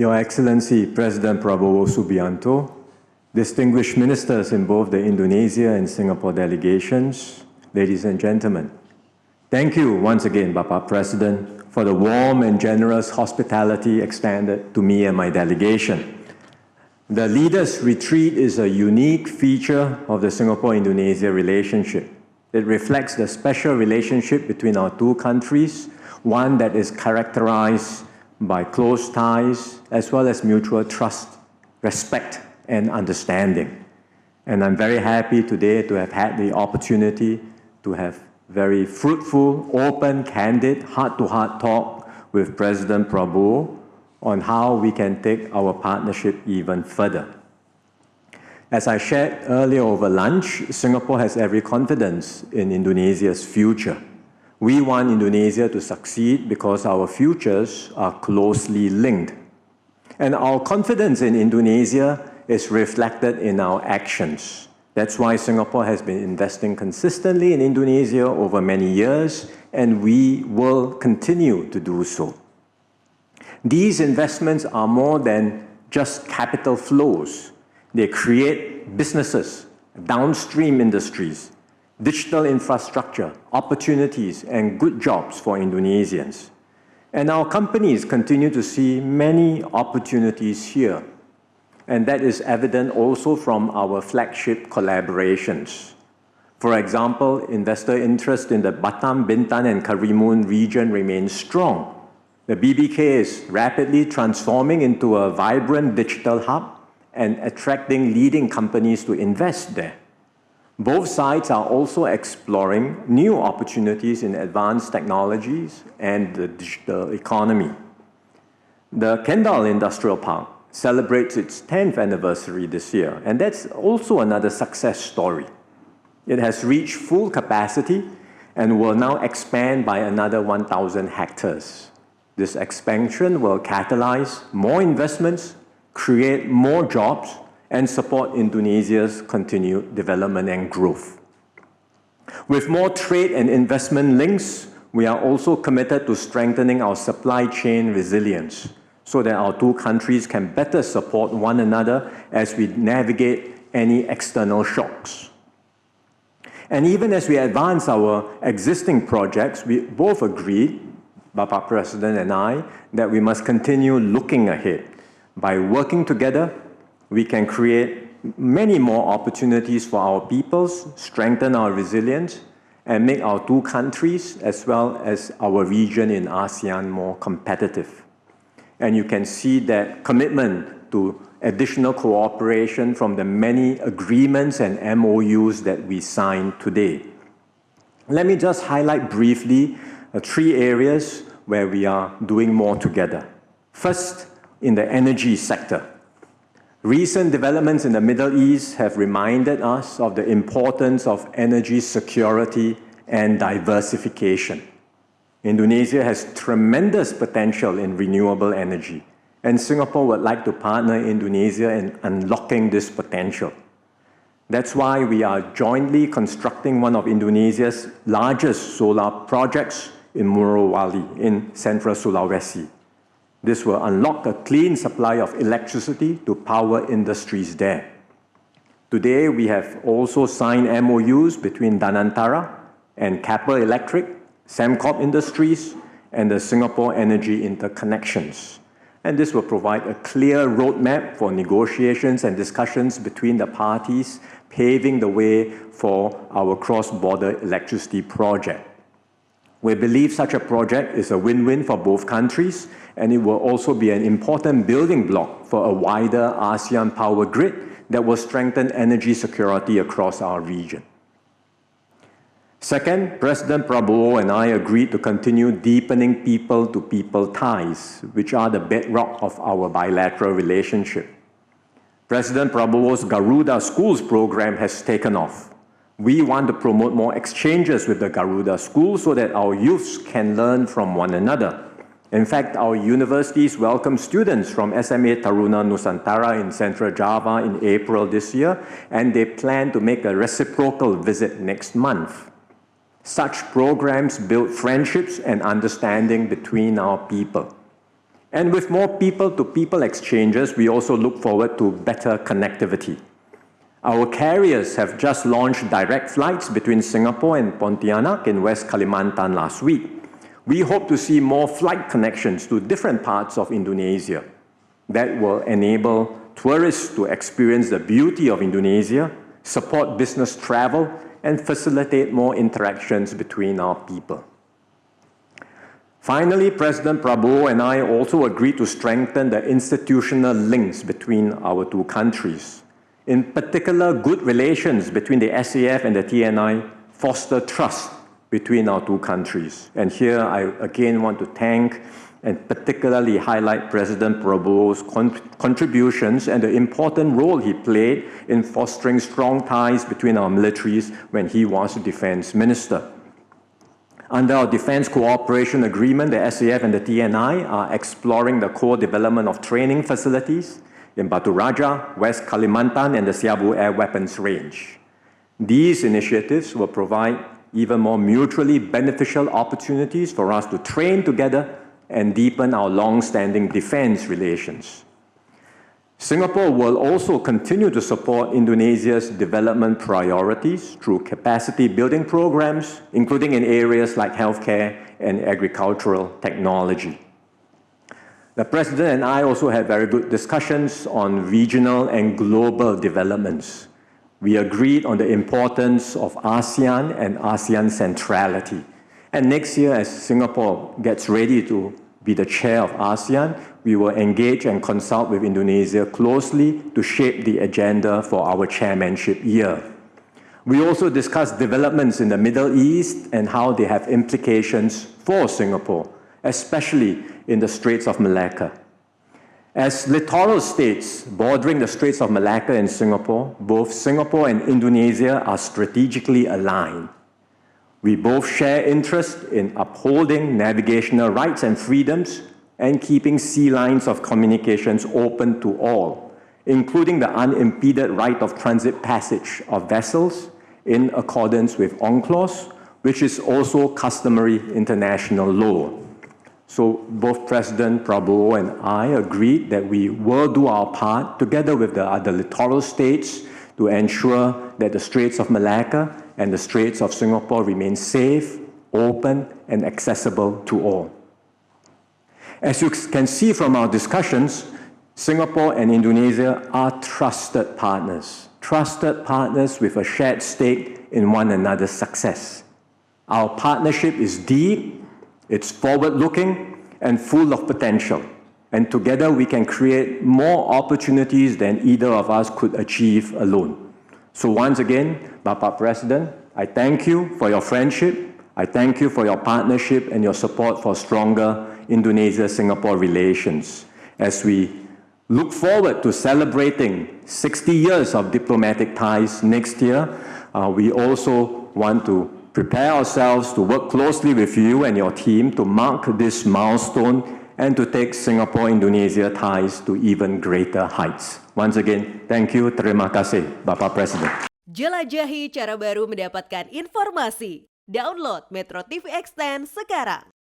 Your Excellency President Prabowo Subianto, distinguished ministers in both the Indonesia and Singapore delegations, ladies and gentlemen, thank you once again, Bapak President, for the warm and generous hospitality extended to me and my delegation. The Leaders' Retreat is a unique feature of the Singapore-Indonesia relationship. It reflects the special relationship between our two countries, one that is characterized by close ties as well as mutual trust, respect, and understanding. And I'm very happy today to have had the opportunity to have very fruitful, open, candid, heart-to-heart talk with President Prabowo on how we can take our partnership even further. As I shared earlier over lunch, Singapore has every confidence in Indonesia's future. We want Indonesia to succeed because our futures are closely linked. And our confidence in Indonesia is reflected in our actions. That's why Singapore has been investing consistently in Indonesia over many years, and we will continue to do so. These investments are more than just capital flows. They create businesses, downstream industries, digital infrastructure, opportunities, and good jobs for Indonesians. And our companies continue to see many opportunities here. And that is evident also from our flagship collaborations. For example, investor interest in the Batam, Bintan, and Karimun region remains strong. The BBK is rapidly transforming into a vibrant digital hub and attracting leading companies to invest there. Both sides are also exploring new opportunities in advanced technologies and the digital economy. The Kendal Industrial Park celebrates its 10th anniversary this year, and that's also another success story. It has reached full capacity and will now expand by another 1,000 hectares. This expansion will catalyze more investments, create more jobs, and support Indonesia's continued development and growth. With more trade and investment links, we are also committed to strengthening our supply chain resilience so that our two countries can better support one another as we navigate any external shocks. And even as we advance our existing projects, we both agreed, Bapak President and I, that we must continue looking ahead. By working together, we can create many more opportunities for our peoples, strengthen our resilience, and make our two countries, as well as our region in ASEAN, more competitive. And you can see that commitment to additional cooperation from the many agreements and MOUs that we signed today. Let me just highlight briefly 3 areas where we are doing more together. First, in the energy sector. Recent developments in the Middle East have reminded us of the importance of energy security and diversification. Indonesia has tremendous potential in renewable energy, and Singapore would like to partner Indonesia in unlocking this potential. That's why we are jointly constructing one of Indonesia's largest solar projects in Morowali in central Sulawesi. This will unlock a clean supply of electricity to power industries there. Today, we have also signed MOUs between Danantara and Keppel Electric, Sembcorp Industries, and the Singapore Energy Interconnections. And this will provide a clear roadmap for negotiations and discussions between the parties, paving the way for our cross-border electricity project. We believe such a project is a win-win for both countries, and it will also be an important building block for a wider ASEAN power grid that will strengthen energy security across our region. Second, President Prabowo and I agreed to continue deepening people-to-people ties, which are the bedrock of our bilateral relationship. President Prabowo's Garuda Schools program has taken off. We want to promote more exchanges with the Garuda schools so that our youths can learn from one another. In fact, our universities welcome students from SMA Taruna Nusantara in Central Java in April this year, and they plan to make a reciprocal visit next month. Such programs build friendships and understanding between our people. And with more people-to-people exchanges, we also look forward to better connectivity. Our carriers have just launched direct flights between Singapore and Pontianak in West Kalimantan last week. We hope to see more flight connections to different parts of Indonesia that will enable tourists to experience the beauty of Indonesia, support business travel, and facilitate more interactions between our people. Finally, President Prabowo and I also agreed to strengthen the institutional links between our two countries. In particular, good relations between the SAF and the TNI foster trust between our two countries. And here I again want to thank and particularly highlight President Prabowo's contributions and the important role he played in fostering strong ties between our militaries when he was Defense Minister. Under our Defense Cooperation Agreement, the SAF and the TNI are exploring the co-development of training facilities in Batu Raja, West Kalimantan, and the Siabu Air Weapons Range. These initiatives will provide even more mutually beneficial opportunities for us to train together and deepen our long-standing defense relations. Singapore will also continue to support Indonesia's development priorities through capacity building programs, including in areas like healthcare and agricultural technology. The President and I also had very good discussions on regional and global developments. We agreed on the importance of ASEAN and ASEAN centrality. And next year, as Singapore gets ready to be the chair of ASEAN, we will engage and consult with Indonesia closely to shape the agenda for our chairmanship year. We also discussed developments in the Middle East and how they have implications for Singapore, especially in the Straits of Malacca. As littoral states bordering the Straits of Malacca and Singapore, both Singapore and Indonesia are strategically aligned. We both share interest in upholding navigational rights and freedoms and keeping sea lines of communications open to all, including the unimpeded right of transit passage of vessels in accordance with UNCLOS, which is also customary international law. So both President Prabowo and I agreed that we will do our part together with the other littoral states to ensure that the Straits of Malacca and the Straits of Singapore remain safe, open, and accessible to all. As you can see from our discussions, Singapore and Indonesia are trusted partners with a shared stake in one another's success. Our partnership is deep, it's forward-looking, and full of potential. And together we can create more opportunities than either of us could achieve alone. So once again, Bapak President, I thank you for your friendship, I thank you for your partnership and your support for stronger Indonesia-Singapore relations. As we look forward to celebrating 60 years of diplomatic ties next year, we also want to prepare ourselves to work closely with you and your team to mark this milestone and to take Singapore-Indonesia ties to even greater heights. Once again, thank you, terima kasih, Bapak Presiden. Jelajahi cara baru mendapatkan informasi. Download MetroTV Extend sekarang.